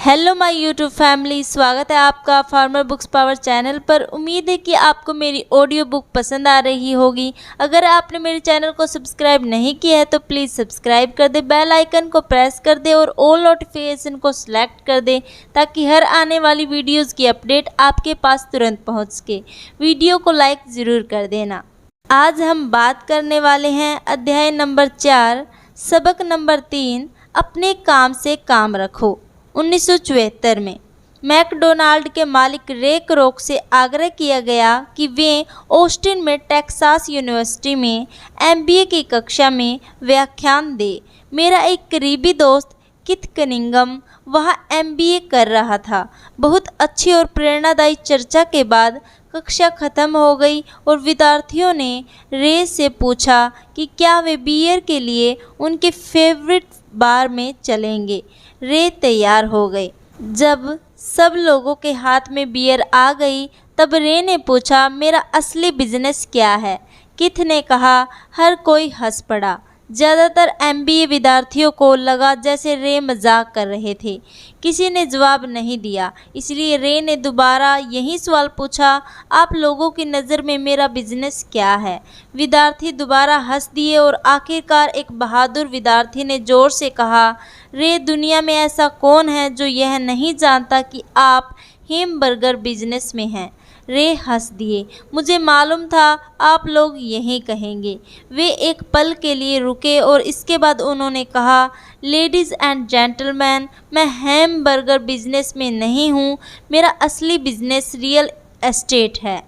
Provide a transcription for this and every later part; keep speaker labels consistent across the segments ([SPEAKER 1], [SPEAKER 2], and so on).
[SPEAKER 1] Hello my YouTube family, स्वागत है आपका फार्मर बुक्स पावर चैनल पर। उम्मीद है कि आपको मेरी ऑडियो बुक पसंद आ रही होगी। अगर आपने मेरे चैनल को सब्सक्राइब नहीं किया है तो प्लीज़ सब्सक्राइब कर दे, बेल आइकन को प्रेस कर दे और ऑल नोटिफिकेशन को सिलेक्ट कर दे ताकि हर आने वाली वीडियोज़ की अपडेट आपके पास तुरंत पहुँच सके। वीडियो को लाइक ज़रूर कर देना। आज हम बात करने वाले हैं अध्याय नंबर 4, सबक नंबर 3, अपने काम से काम रखो। 1974 में मैकडोनाल्ड के मालिक रे क्रोक से आग्रह किया गया कि वे ऑस्टिन में टेक्सास यूनिवर्सिटी में एमबीए की कक्षा में व्याख्यान दें। मेरा एक करीबी दोस्त किथ कनिंगम वहाँ एमबीए कर रहा था। बहुत अच्छी और प्रेरणादायी चर्चा के बाद कक्षा खत्म हो गई और विद्यार्थियों ने रे से पूछा कि क्या वे बियर के लिए उनके फेवरेट बार में चलेंगे। रे तैयार हो गए। जब सब लोगों के हाथ में बियर आ गई तब रे ने पूछा, मेरा असली बिजनेस क्या है? किथ ने कहा। हर कोई हंस पड़ा। ज़्यादातर एमबीए विद्यार्थियों को लगा जैसे रे मजाक कर रहे थे। किसी ने जवाब नहीं दिया, इसलिए रे ने दोबारा यही सवाल पूछा, आप लोगों की नज़र में मेरा बिजनेस क्या है? विद्यार्थी दोबारा हंस दिए और आखिरकार एक बहादुर विद्यार्थी ने ज़ोर से कहा, रे, दुनिया में ऐसा कौन है जो यह नहीं जानता कि आप हैमबर्गर बिजनेस में हैं? रे हंस दिए। मुझे मालूम था आप लोग यही कहेंगे। वे एक पल के लिए रुके और इसके बाद उन्होंने कहा, लेडीज़ एंड जेंटलमैन, मैं हैमबर्गर बिजनेस में नहीं हूँ। मेरा असली बिजनेस रियल एस्टेट है।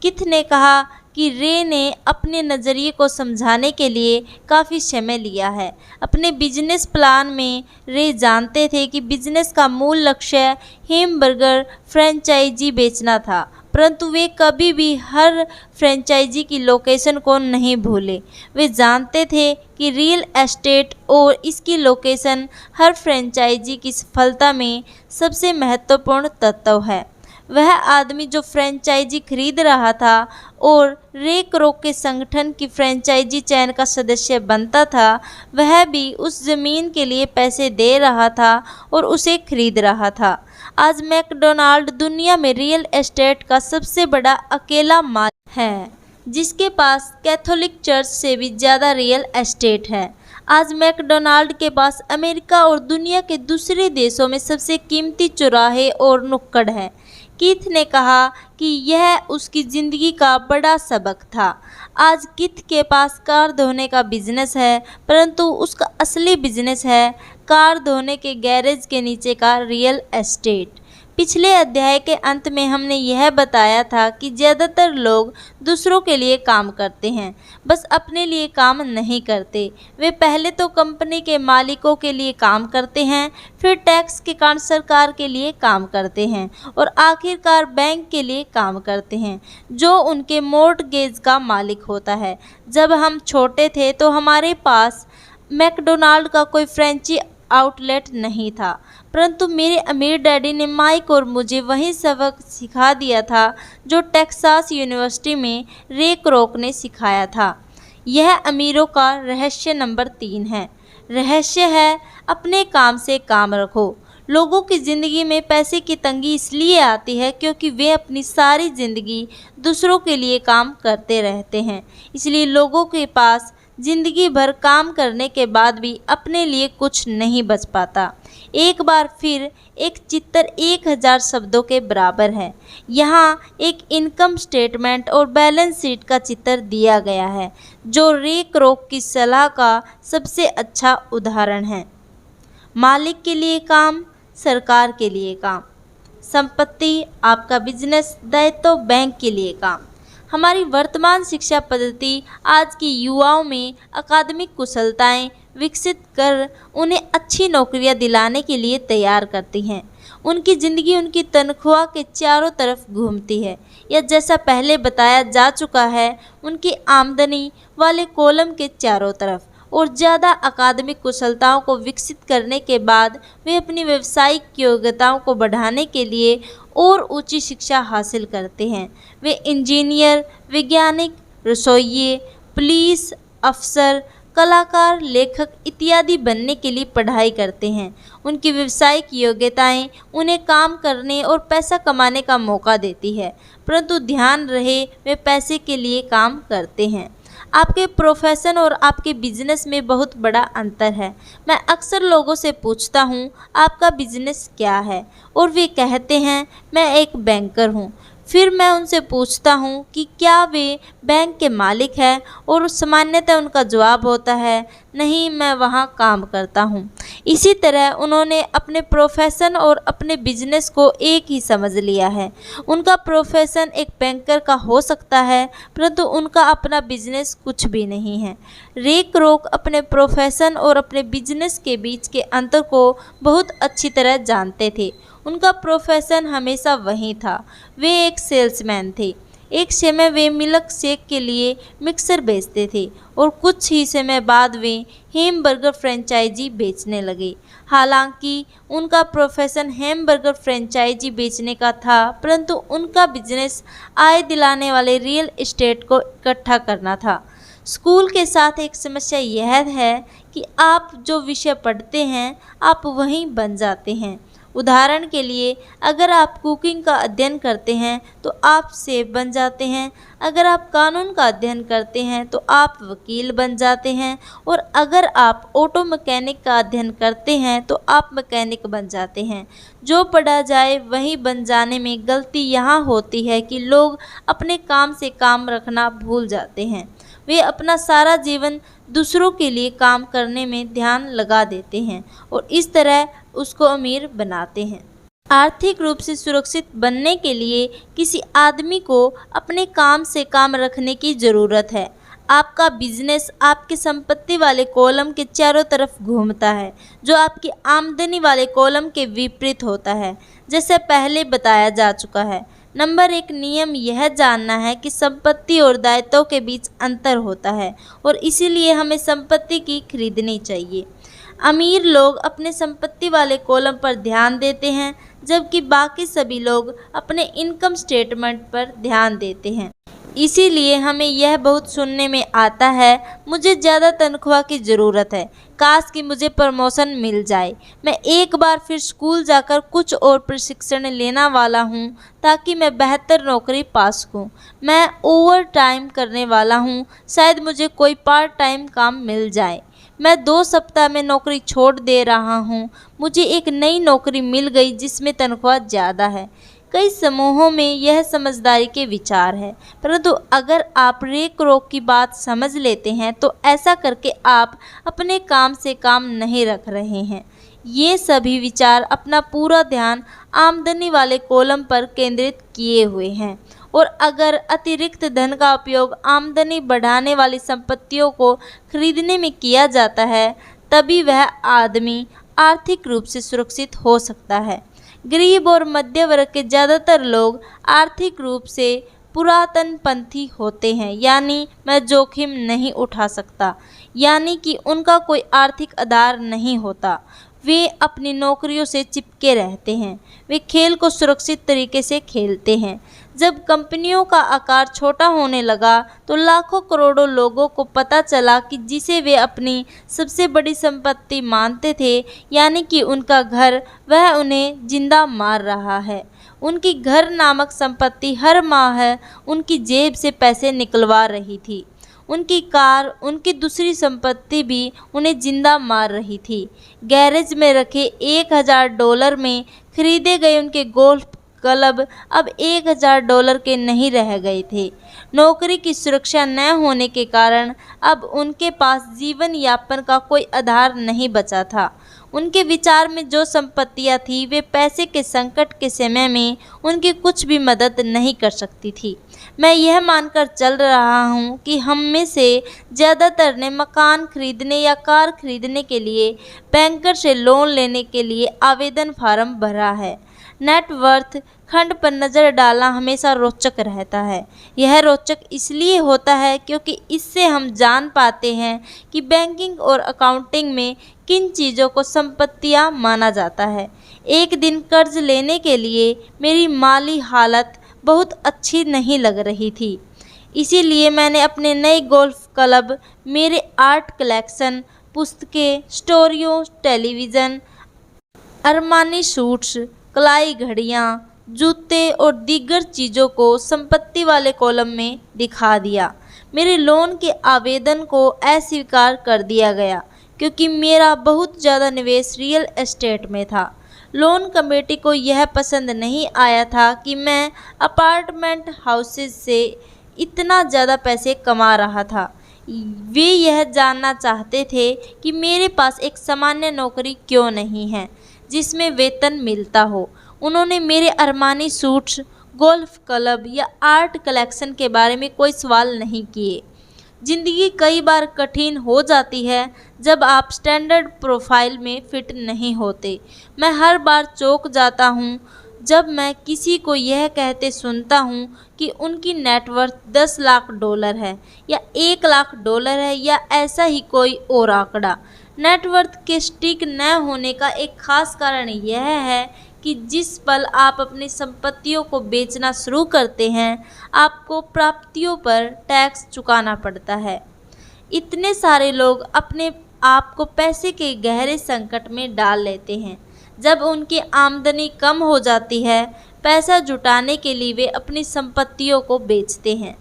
[SPEAKER 1] किथ ने कहा कि रे ने अपने नज़रिए को समझाने के लिए काफ़ी समय लिया है। अपने बिजनेस प्लान में रे जानते थे कि बिजनेस का मूल लक्ष्य हैमबर्गर फ्रेंचाइजी बेचना था, परंतु वे कभी भी हर फ्रेंचाइजी की लोकेशन को नहीं भूले। वे जानते थे कि रियल एस्टेट और इसकी लोकेशन हर फ्रेंचाइजी की सफलता में सबसे महत्वपूर्ण तत्व है। वह आदमी जो फ्रेंचाइजी खरीद रहा था और रे क्रोक के संगठन की फ्रेंचाइजी चैन का सदस्य बनता था, वह भी उस ज़मीन के लिए पैसे दे रहा था और उसे खरीद रहा था। आज मैकडोनाल्ड दुनिया में रियल एस्टेट का सबसे बड़ा अकेला मालिक है, जिसके पास कैथोलिक चर्च से भी ज़्यादा रियल एस्टेट है। आज मैकडोनाल्ड के पास अमेरिका और दुनिया के दूसरे देशों में सबसे कीमती चौराहे और नुक्कड़ है। किथ ने कहा कि यह उसकी ज़िंदगी का बड़ा सबक था। आज किथ के पास कार धोने का बिजनेस है, परंतु उसका असली बिजनेस है कार धोने के गैरेज के नीचे का रियल एस्टेट। पिछले अध्याय के अंत में हमने यह बताया था कि ज़्यादातर लोग दूसरों के लिए काम करते हैं, बस अपने लिए काम नहीं करते। वे पहले तो कंपनी के मालिकों के लिए काम करते हैं, फिर टैक्स के कारण सरकार के लिए काम करते हैं और आखिरकार बैंक के लिए काम करते हैं, जो उनके मॉर्टगेज का मालिक होता है। जब हम छोटे थे तो हमारे पास मैकडोनाल्ड का कोई फ्रेंची आउटलेट नहीं था, परंतु मेरे अमीर डैडी ने माइक और मुझे वही सबक सिखा दिया था जो टेक्सास यूनिवर्सिटी में रे क्रोक ने सिखाया था। यह अमीरों का रहस्य नंबर 3 है। रहस्य है, अपने काम से काम रखो। लोगों की ज़िंदगी में पैसे की तंगी इसलिए आती है क्योंकि वे अपनी सारी ज़िंदगी दूसरों के लिए काम करते रहते हैं। इसलिए लोगों के पास जिंदगी भर काम करने के बाद भी अपने लिए कुछ नहीं बच पाता। एक बार फिर एक चित्र 1000 शब्दों के बराबर है। यहाँ एक इनकम स्टेटमेंट और बैलेंस शीट का चित्र दिया गया है, जो रे क्रोक की सलाह का सबसे अच्छा उदाहरण है। मालिक के लिए काम, सरकार के लिए काम, संपत्ति आपका बिजनेस, दायित्व बैंक के लिए काम। हमारी वर्तमान शिक्षा पद्धति आज की युवाओं में अकादमिक कुशलताएं विकसित कर उन्हें अच्छी नौकरियां दिलाने के लिए तैयार करती हैं। उनकी ज़िंदगी उनकी तनख्वाह के चारों तरफ घूमती है, या जैसा पहले बताया जा चुका है, उनकी आमदनी वाले कॉलम के चारों तरफ। और ज़्यादा अकादमिक कुशलताओं को विकसित करने के बाद वे अपनी व्यावसायिक योग्यताओं को बढ़ाने के लिए और ऊंची शिक्षा हासिल करते हैं। वे इंजीनियर, वैज्ञानिक, रसोइये, पुलिस अफसर, कलाकार, लेखक इत्यादि बनने के लिए पढ़ाई करते हैं। उनकी व्यावसायिक योग्यताएं उन्हें काम करने और पैसा कमाने का मौका देती है, परंतु ध्यान रहे वे पैसे के लिए काम करते हैं। आपके प्रोफेशन और आपके बिजनेस में बहुत बड़ा अंतर है। मैं अक्सर लोगों से पूछता हूँ, आपका बिजनेस क्या है, और वे कहते हैं मैं एक बैंकर हूँ। फिर मैं उनसे पूछता हूँ कि क्या वे बैंक के मालिक हैं, और सामान्यतः उनका जवाब होता है नहीं, मैं वहाँ काम करता हूँ। इसी तरह उन्होंने अपने प्रोफेशन और अपने बिजनेस को एक ही समझ लिया है। उनका प्रोफेशन एक बैंकर का हो सकता है, परंतु उनका अपना बिजनेस कुछ भी नहीं है। रे क्रोक अपने प्रोफेशन और अपने बिजनेस के बीच के अंतर को बहुत अच्छी तरह जानते थे। उनका प्रोफेशन हमेशा वही था, वे एक सेल्समैन थे। एक समय वे मिल्क शेक के लिए मिक्सर बेचते थे और कुछ ही समय बाद वे हैमबर्गर फ्रेंचाइजी बेचने लगे। हालांकि उनका प्रोफेशन हैमबर्गर फ्रेंचाइजी बेचने का था, परंतु उनका बिजनेस आय दिलाने वाले रियल एस्टेट को इकट्ठा करना था। स्कूल के साथ एक समस्या यह है कि आप जो विषय पढ़ते हैं आप वहीं बन जाते हैं। उदाहरण के लिए, अगर आप कुकिंग का अध्ययन करते हैं तो आप शेफ बन जाते हैं, अगर आप कानून का अध्ययन करते हैं तो आप वकील बन जाते हैं, और अगर आप ऑटो मैकेनिक का अध्ययन करते हैं तो आप मैकेनिक बन जाते हैं। जो पढ़ा जाए वही बन जाने में गलती यहाँ होती है कि लोग अपने काम से काम रखना भूल जाते हैं। वे अपना सारा जीवन दूसरों के लिए काम करने में ध्यान लगा देते हैं और इस तरह उसको अमीर बनाते हैं। आर्थिक रूप से सुरक्षित बनने के लिए किसी आदमी को अपने काम से काम रखने की ज़रूरत है। आपका बिजनेस आपकी संपत्ति वाले कॉलम के चारों तरफ घूमता है, जो आपकी आमदनी वाले कॉलम के विपरीत होता है, जैसे पहले बताया जा चुका है। नंबर 1 नियम यह जानना है कि संपत्ति और दायित्वों के बीच अंतर होता है और इसीलिए हमें संपत्ति की खरीदनी चाहिए। अमीर लोग अपने संपत्ति वाले कॉलम पर ध्यान देते हैं, जबकि बाकी सभी लोग अपने इनकम स्टेटमेंट पर ध्यान देते हैं। इसीलिए हमें यह बहुत सुनने में आता है, मुझे ज़्यादा तनख्वाह की ज़रूरत है, काश कि मुझे प्रमोशन मिल जाए। मैं एक बार फिर स्कूल जाकर कुछ और प्रशिक्षण लेने वाला हूँ ताकि मैं बेहतर नौकरी पा सकूँ। मैं ओवर टाइम करने वाला हूँ, शायद मुझे कोई पार्ट टाइम काम मिल जाए। मैं 2 सप्ताह में नौकरी छोड़ दे रहा हूँ, मुझे एक नई नौकरी मिल गई जिसमें तनख्वाह ज़्यादा है। कई समूहों में यह समझदारी के विचार है, परंतु अगर आप रे क्रोक की बात समझ लेते हैं तो ऐसा करके आप अपने काम से काम नहीं रख रहे हैं। ये सभी विचार अपना पूरा ध्यान आमदनी वाले कॉलम पर केंद्रित किए हुए हैं, और अगर अतिरिक्त धन का उपयोग आमदनी बढ़ाने वाली संपत्तियों को खरीदने में किया जाता है, तभी वह आदमी आर्थिक रूप से सुरक्षित हो सकता है। गरीब और मध्य वर्ग के ज़्यादातर लोग आर्थिक रूप से पुरातनपंथी होते हैं, यानी मैं जोखिम नहीं उठा सकता, यानी कि उनका कोई आर्थिक आधार नहीं होता। वे अपनी नौकरियों से चिपके रहते हैं, वे खेल को सुरक्षित तरीके से खेलते हैं। जब कंपनियों का आकार छोटा होने लगा तो लाखों करोड़ों लोगों को पता चला कि जिसे वे अपनी सबसे बड़ी संपत्ति मानते थे, यानी कि उनका घर, वह उन्हें जिंदा मार रहा है। उनकी घर नामक संपत्ति हर माह उनकी जेब से पैसे निकलवा रही थी। उनकी कार, उनकी दूसरी संपत्ति भी उन्हें जिंदा मार रही थी। गैरेज में रखे $1000 में खरीदे गए उनके गोल्फ क्लब अब $1000 के नहीं रह गए थे। नौकरी की सुरक्षा न होने के कारण अब उनके पास जीवन यापन का कोई आधार नहीं बचा था। उनके विचार में जो संपत्तियां थी वे पैसे के संकट के समय में उनकी कुछ भी मदद नहीं कर सकती थी। मैं यह मानकर चल रहा हूँ कि हम में से ज़्यादातर ने मकान खरीदने या कार खरीदने के लिए बैंकर से लोन लेने के लिए आवेदन फार्म भरा है। नेटवर्थ खंड पर नज़र डालना हमेशा रोचक रहता है। यह रोचक इसलिए होता है क्योंकि इससे हम जान पाते हैं कि बैंकिंग और अकाउंटिंग में किन चीज़ों को संपत्तियां माना जाता है। एक दिन कर्ज लेने के लिए मेरी माली हालत बहुत अच्छी नहीं लग रही थी। इसीलिए मैंने अपने नए गोल्फ क्लब, मेरे आर्ट कलेक्शन, पुस्तकें, स्टोरियों, टेलीविज़न, अरमानी सूट्स, कलाई घड़ियाँ, जूते और दीगर चीज़ों को संपत्ति वाले कॉलम में दिखा दिया। मेरे लोन के आवेदन को अस्वीकार कर दिया गया क्योंकि मेरा बहुत ज़्यादा निवेश रियल एस्टेट में था। लोन कमेटी को यह पसंद नहीं आया था कि मैं अपार्टमेंट हाउसेस से इतना ज़्यादा पैसे कमा रहा था। वे यह जानना चाहते थे कि मेरे पास एक सामान्य नौकरी क्यों नहीं है जिसमें वेतन मिलता हो। उन्होंने मेरे अरमानी सूट्स, गोल्फ क्लब या आर्ट कलेक्शन के बारे में कोई सवाल नहीं किए। ज़िंदगी कई बार कठिन हो जाती है जब आप स्टैंडर्ड प्रोफाइल में फिट नहीं होते। मैं हर बार चौंक जाता हूँ जब मैं किसी को यह कहते सुनता हूँ कि उनकी नेटवर्थ $10 लाख है या $1 लाख है या ऐसा ही कोई और आंकड़ा। नेटवर्थ के स्टिक न होने का एक खास कारण यह है कि जिस पल आप अपनी संपत्तियों को बेचना शुरू करते हैं, आपको प्राप्तियों पर टैक्स चुकाना पड़ता है। इतने सारे लोग अपने आप को पैसे के गहरे संकट में डाल लेते हैं। जब उनकी आमदनी कम हो जाती है, पैसा जुटाने के लिए वे अपनी संपत्तियों को बेचते हैं।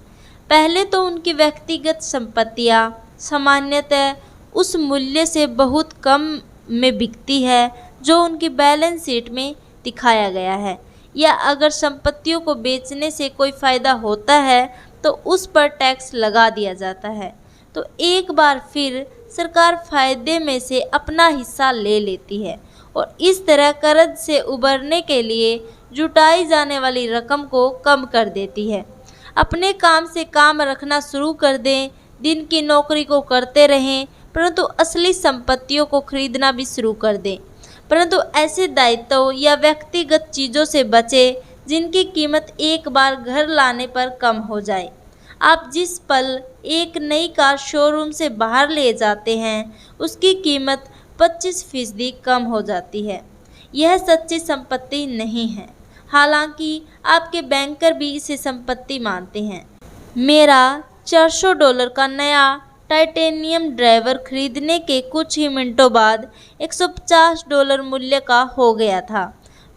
[SPEAKER 1] पहले तो उनकी व्यक्तिगत संपत्तियां सामान्यतः उस मूल्य से बहुत कम में बिकती है जो उनकी बैलेंस शीट में दिखाया गया है, या अगर संपत्तियों को बेचने से कोई फ़ायदा होता है तो उस पर टैक्स लगा दिया जाता है। तो एक बार फिर सरकार फ़ायदे में से अपना हिस्सा ले लेती है और इस तरह कर्ज से उबरने के लिए जुटाई जाने वाली रकम को कम कर देती है। अपने काम से काम रखना शुरू कर दें, दिन की नौकरी को करते रहें, परंतु असली संपत्तियों को खरीदना भी शुरू कर दें। परंतु ऐसे दायित्वों या व्यक्तिगत चीज़ों से बचें जिनकी कीमत एक बार घर लाने पर कम हो जाए। आप जिस पल एक नई कार शोरूम से बाहर ले जाते हैं, उसकी कीमत 25% कम हो जाती है। यह सच्ची संपत्ति नहीं है, हालांकि आपके बैंकर भी इसे संपत्ति मानते हैं। मेरा $400 का नया टाइटेनियम ड्राइवर खरीदने के कुछ ही मिनटों बाद $150 मूल्य का हो गया था।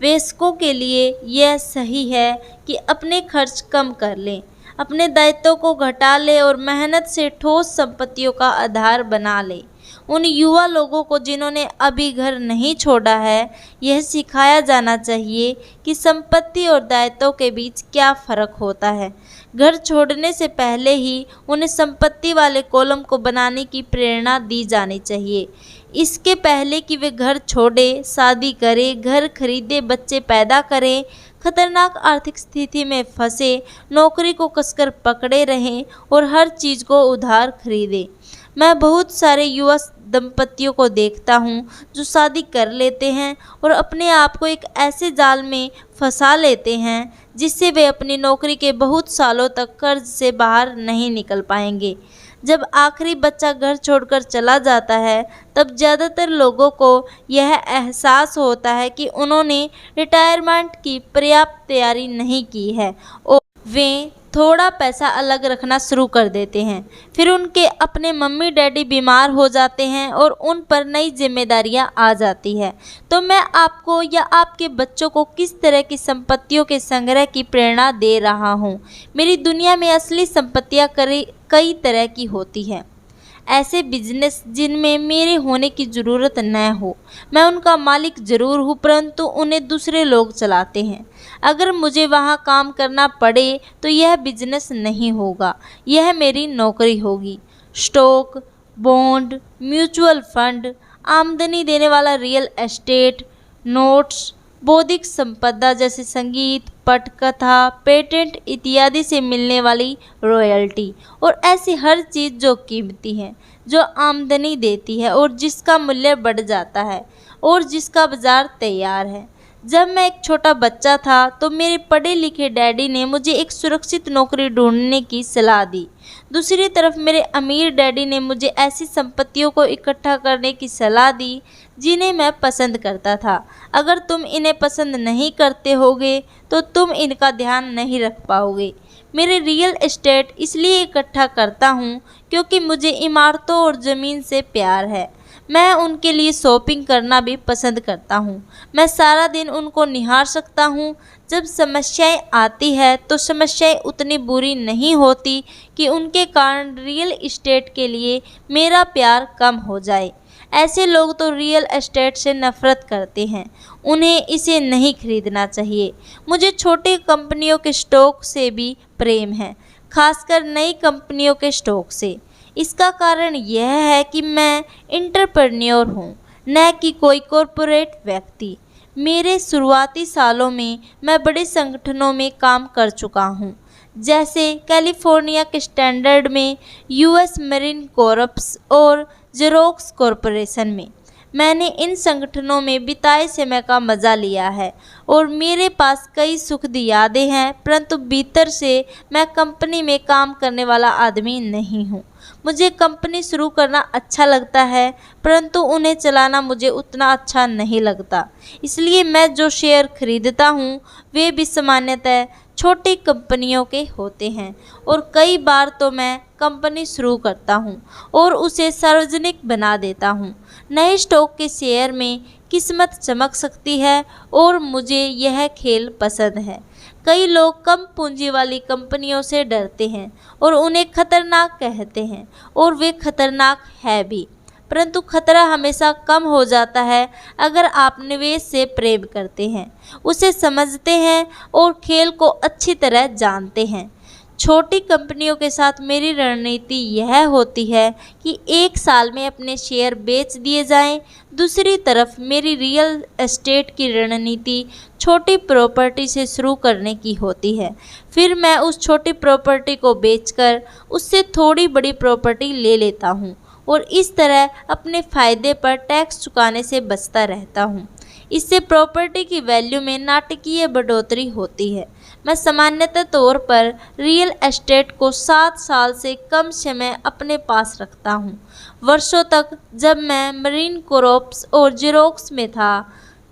[SPEAKER 1] वयस्कों के लिए यह सही है कि अपने खर्च कम कर लें, अपने दायित्वों को घटा लें और मेहनत से ठोस संपत्तियों का आधार बना लें। उन युवा लोगों को जिन्होंने अभी घर नहीं छोड़ा है, यह सिखाया जाना चाहिए कि संपत्ति और दायित्वों के बीच क्या फ़र्क होता है। घर छोड़ने से पहले ही उन्हें संपत्ति वाले कॉलम को बनाने की प्रेरणा दी जानी चाहिए। इसके पहले कि वे घर छोड़ें, शादी करें, घर खरीदें, बच्चे पैदा करें, खतरनाक आर्थिक स्थिति में फंसे, नौकरी को कसकर पकड़े रहें और हर चीज़ को उधार खरीदें। मैं बहुत सारे युवा दंपतियों को देखता हूँ जो शादी कर लेते हैं और अपने आप को एक ऐसे जाल में फंसा लेते हैं जिससे वे अपनी नौकरी के बहुत सालों तक कर्ज से बाहर नहीं निकल पाएंगे। जब आखिरी बच्चा घर छोड़कर चला जाता है, तब ज़्यादातर लोगों को यह एहसास होता है कि उन्होंने रिटायरमेंट की पर्याप्त तैयारी नहीं की है और वे थोड़ा पैसा अलग रखना शुरू कर देते हैं। फिर उनके अपने मम्मी डैडी बीमार हो जाते हैं और उन पर नई जिम्मेदारियां आ जाती है। तो मैं आपको या आपके बच्चों को किस तरह की संपत्तियों के संग्रह की प्रेरणा दे रहा हूँ। मेरी दुनिया में असली संपत्तियाँ कई तरह की होती हैं। ऐसे बिजनेस जिनमें मेरे होने की ज़रूरत न हो। मैं उनका मालिक ज़रूर हूँ, परंतु उन्हें दूसरे लोग चलाते हैं। अगर मुझे वहाँ काम करना पड़े तो यह बिजनेस नहीं होगा, यह मेरी नौकरी होगी। स्टॉक, बॉन्ड, म्यूचुअल फंड, आमदनी देने वाला रियल एस्टेट, नोट्स, बौद्धिक संपदा जैसे संगीत, पटकथा, पेटेंट इत्यादि से मिलने वाली रॉयल्टी और ऐसी हर चीज़ जो कीमती है, जो आमदनी देती है और जिसका मूल्य बढ़ जाता है और जिसका बाजार तैयार है। जब मैं एक छोटा बच्चा था तो मेरे पढ़े लिखे डैडी ने मुझे एक सुरक्षित नौकरी ढूंढने की सलाह दी। दूसरी तरफ मेरे अमीर डैडी ने मुझे ऐसी संपत्तियों को इकट्ठा करने की सलाह दी जिन्हें मैं पसंद करता था। अगर तुम इन्हें पसंद नहीं करते होगे तो तुम इनका ध्यान नहीं रख पाओगे। मेरे रियल एस्टेट इसलिए इकट्ठा करता हूँ क्योंकि मुझे इमारतों और ज़मीन से प्यार है। मैं उनके लिए शॉपिंग करना भी पसंद करता हूँ। मैं सारा दिन उनको निहार सकता हूँ। जब समस्याएं आती है तो समस्याएं उतनी बुरी नहीं होती कि उनके कारण रियल एस्टेट के लिए मेरा प्यार कम हो जाए। ऐसे लोग तो रियल एस्टेट से नफरत करते हैं। उन्हें इसे नहीं खरीदना चाहिए। मुझे छोटी कंपनियों के स्टॉक से भी प्रेम है, खासकर नई कंपनियों के स्टॉक से। इसका कारण यह है कि मैं एंटरप्रेन्योर हूँ, न कि कोई कॉरपोरेट व्यक्ति। मेरे शुरुआती सालों में मैं बड़े संगठनों में काम कर चुका हूँ, जैसे कैलिफोर्निया के स्टैंडर्ड में, यूएस मरीन कॉर्प्स और जेरोक्स कॉरपोरेशन में। मैंने इन संगठनों में बिताए समय का मज़ा लिया है और मेरे पास कई सुखद यादें हैं, परंतु भीतर से मैं कंपनी में काम करने वाला आदमी नहीं हूँ। मुझे कंपनी शुरू करना अच्छा लगता है, परंतु उन्हें चलाना मुझे उतना अच्छा नहीं लगता। इसलिए मैं जो शेयर खरीदता हूँ वे भी सामान्यतः छोटी कंपनियों के होते हैं और कई बार तो मैं कंपनी शुरू करता हूँ और उसे सार्वजनिक बना देता हूँ। नए स्टॉक के शेयर में किस्मत चमक सकती है और मुझे यह खेल पसंद है। कई लोग कम पूंजी वाली कंपनियों से डरते हैं और उन्हें खतरनाक कहते हैं, और वे खतरनाक है भी, परंतु खतरा हमेशा कम हो जाता है अगर आप निवेश से प्रेम करते हैं, उसे समझते हैं और खेल को अच्छी तरह जानते हैं। छोटी कंपनियों के साथ मेरी रणनीति यह होती है कि एक साल में अपने शेयर बेच दिए जाएं। दूसरी तरफ मेरी रियल एस्टेट की रणनीति छोटी प्रॉपर्टी से शुरू करने की होती है। फिर मैं उस छोटी प्रॉपर्टी को बेचकर उससे थोड़ी बड़ी प्रॉपर्टी ले लेता हूँ और इस तरह अपने फ़ायदे पर टैक्स चुकाने से बचता रहता हूँ। इससे प्रॉपर्टी की वैल्यू में नाटकीय बढ़ोतरी होती है। मैं सामान्यतः तौर पर रियल एस्टेट को 7 साल से कम समय अपने पास रखता हूँ। वर्षों तक जब मैं मरीन कॉर्प्स और जेरोक्स में था,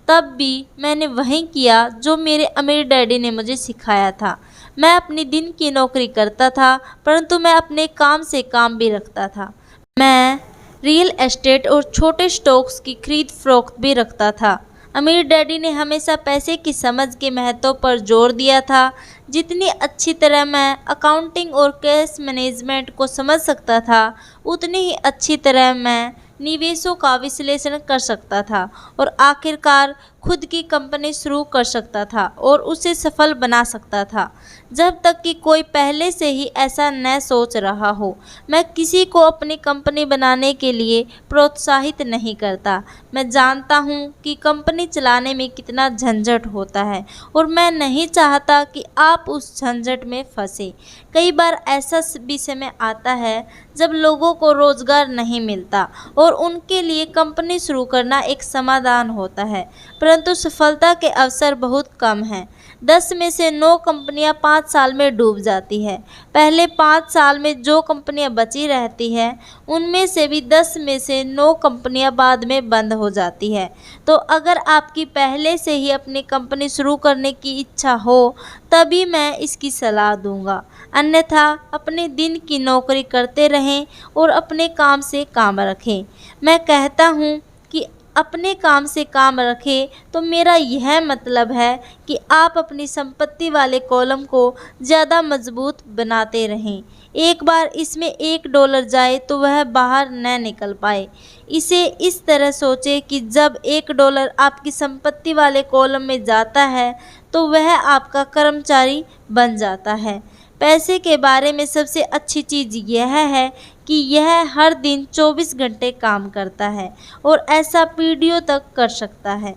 [SPEAKER 1] तब भी मैंने वही किया जो मेरे अमीर डैडी ने मुझे सिखाया था। मैं अपनी दिन की नौकरी करता था, परंतु मैं अपने काम से काम भी रखता था। मैं रियल एस्टेट और छोटे स्टॉक्स की खरीद फरोख्त भी रखता था। अमीर डैडी ने हमेशा पैसे की समझ के महत्व पर जोर दिया था। जितनी अच्छी तरह मैं अकाउंटिंग और कैश मैनेजमेंट को समझ सकता था, उतनी ही अच्छी तरह मैं निवेशों का विश्लेषण कर सकता था और आखिरकार खुद की कंपनी शुरू कर सकता था और उसे सफल बना सकता था। जब तक कि कोई पहले से ही ऐसा न सोच रहा हो, मैं किसी को अपनी कंपनी बनाने के लिए प्रोत्साहित नहीं करता। मैं जानता हूँ कि कंपनी चलाने में कितना झंझट होता है और मैं नहीं चाहता कि आप उस झंझट में फंसे। कई बार ऐसा भी समय आता है जब लोगों को रोज़गार नहीं मिलता और उनके लिए कंपनी शुरू करना एक समाधान होता है, परंतु सफलता के अवसर बहुत कम हैं। 10 में से 9 कंपनियां 5 साल में डूब जाती है। पहले 5 साल में जो कंपनियां बची रहती हैं, उनमें से भी 10 में से 9 कंपनियां बाद में बंद हो जाती है। तो अगर आपकी पहले से ही अपनी कंपनी शुरू करने की इच्छा हो, तभी मैं इसकी सलाह दूंगा। अन्यथा अपने दिन की नौकरी करते रहें और अपने काम से काम रखें। मैं कहता हूँ कि अपने काम से काम रखें, तो मेरा यह मतलब है कि आप अपनी संपत्ति वाले कॉलम को ज़्यादा मजबूत बनाते रहें। एक बार इसमें $1 जाए तो वह बाहर न निकल पाए। इसे इस तरह सोचें कि जब $1 आपकी संपत्ति वाले कॉलम में जाता है तो वह आपका कर्मचारी बन जाता है। पैसे के बारे में सबसे अच्छी चीज़ यह है कि यह हर दिन 24 घंटे काम करता है और ऐसा पीढ़ियों तक कर सकता है।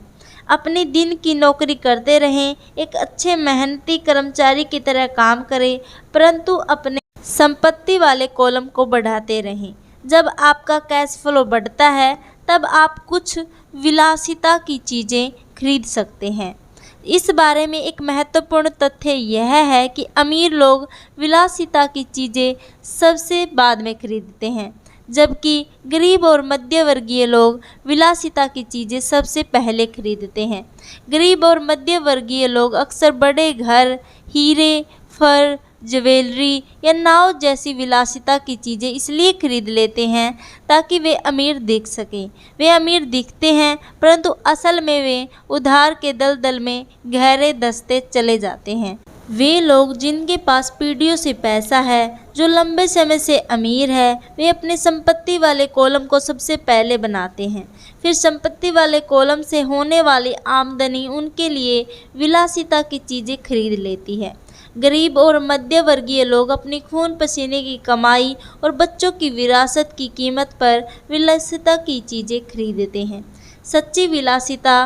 [SPEAKER 1] अपने दिन की नौकरी करते रहें, एक अच्छे मेहनती कर्मचारी की तरह काम करें, परंतु अपने संपत्ति वाले कॉलम को बढ़ाते रहें। जब आपका कैश फ्लो बढ़ता है, तब आप कुछ विलासिता की चीज़ें खरीद सकते हैं। इस बारे में एक महत्वपूर्ण तथ्य यह है कि अमीर लोग विलासिता की चीज़ें सबसे बाद में खरीदते हैं, जबकि गरीब और मध्य वर्गीय लोग विलासिता की चीज़ें सबसे पहले खरीदते हैं। गरीब और मध्य वर्गीय लोग अक्सर बड़े घर, हीरे, फर, ज्वेलरी या नाव जैसी विलासिता की चीज़ें इसलिए खरीद लेते हैं ताकि वे अमीर दिख सकें। वे अमीर दिखते हैं परंतु असल में वे उधार के दलदल में गहरे दसते चले जाते हैं। वे लोग जिनके पास पीढ़ियों से पैसा है, जो लंबे समय से अमीर है, वे अपने संपत्ति वाले कॉलम को सबसे पहले बनाते हैं। फिर संपत्ति वाले कॉलम से होने वाली आमदनी उनके लिए विलासिता की चीज़ें खरीद लेती है। गरीब और मध्य वर्गीय लोग अपनी खून पसीने की कमाई और बच्चों की विरासत की कीमत पर विलासिता की चीज़ें खरीदते हैं। सच्ची विलासिता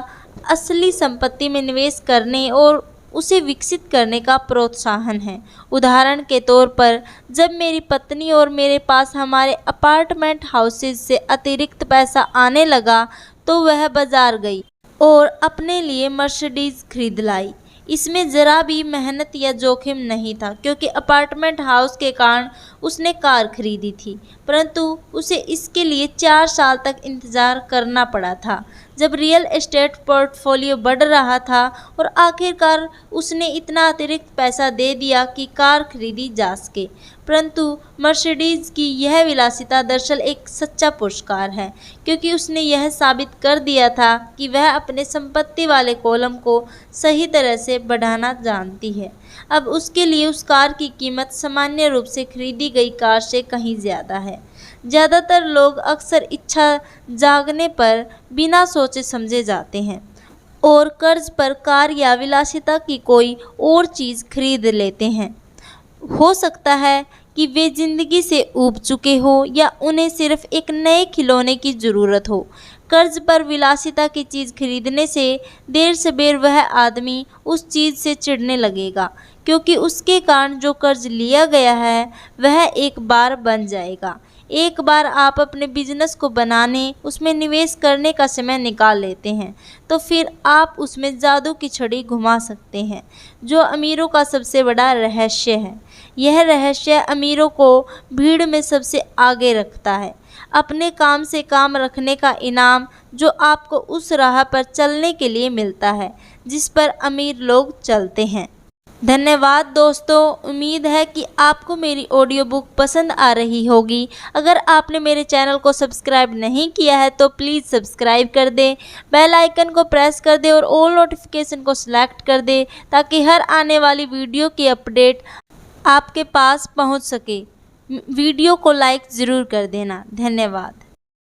[SPEAKER 1] असली संपत्ति में निवेश करने और उसे विकसित करने का प्रोत्साहन है। उदाहरण के तौर पर, जब मेरी पत्नी और मेरे पास हमारे अपार्टमेंट हाउसेज से अतिरिक्त पैसा आने लगा तो वह बाजार गई और अपने लिए मर्सिडीज खरीद लाई। इसमें ज़रा भी मेहनत या जोखिम नहीं था क्योंकि अपार्टमेंट हाउस के कारण उसने कार खरीदी थी, परंतु उसे इसके लिए 4 साल तक इंतज़ार करना पड़ा था जब रियल एस्टेट पोर्टफोलियो बढ़ रहा था और आखिरकार उसने इतना अतिरिक्त पैसा दे दिया कि कार खरीदी जा सके। परंतु मर्सिडीज़ की यह विलासिता दरअसल एक सच्चा पुरस्कार है क्योंकि उसने यह साबित कर दिया था कि वह अपने संपत्ति वाले कॉलम को सही तरह से बढ़ाना जानती है। अब उसके लिए उस कार की कीमत सामान्य रूप से खरीदी गई कार से कहीं ज़्यादा है। ज़्यादातर लोग अक्सर इच्छा जागने पर बिना सोचे समझे जाते हैं और कर्ज पर कार या विलासिता की कोई और चीज़ खरीद लेते हैं। हो सकता है कि वे ज़िंदगी से ऊब चुके हो या उन्हें सिर्फ एक नए खिलौने की ज़रूरत हो। कर्ज पर विलासिता की चीज़ खरीदने से देर सबेर वह आदमी उस चीज़ से चिढ़ने लगेगा क्योंकि उसके कारण जो कर्ज लिया गया है वह एक बार बन जाएगा। एक बार आप अपने बिजनेस को बनाने, उसमें निवेश करने का समय निकाल लेते हैं तो फिर आप उसमें जादू की छड़ी घुमा सकते हैं, जो अमीरों का सबसे बड़ा रहस्य है। यह रहस्य अमीरों को भीड़ में सबसे आगे रखता है। अपने काम से काम रखने का इनाम जो आपको उस राह पर चलने के लिए मिलता है जिस पर अमीर लोग चलते हैं। धन्यवाद दोस्तों, उम्मीद है कि आपको मेरी ऑडियो बुक पसंद आ रही होगी। अगर आपने मेरे चैनल को सब्सक्राइब नहीं किया है तो प्लीज़ सब्सक्राइब कर दें, बेल आइकन को प्रेस कर दें और ऑल नोटिफिकेशन को सिलेक्ट कर दें ताकि हर आने वाली वीडियो की अपडेट आपके पास पहुंच सके। वीडियो को लाइक ज़रूर कर देना। धन्यवाद।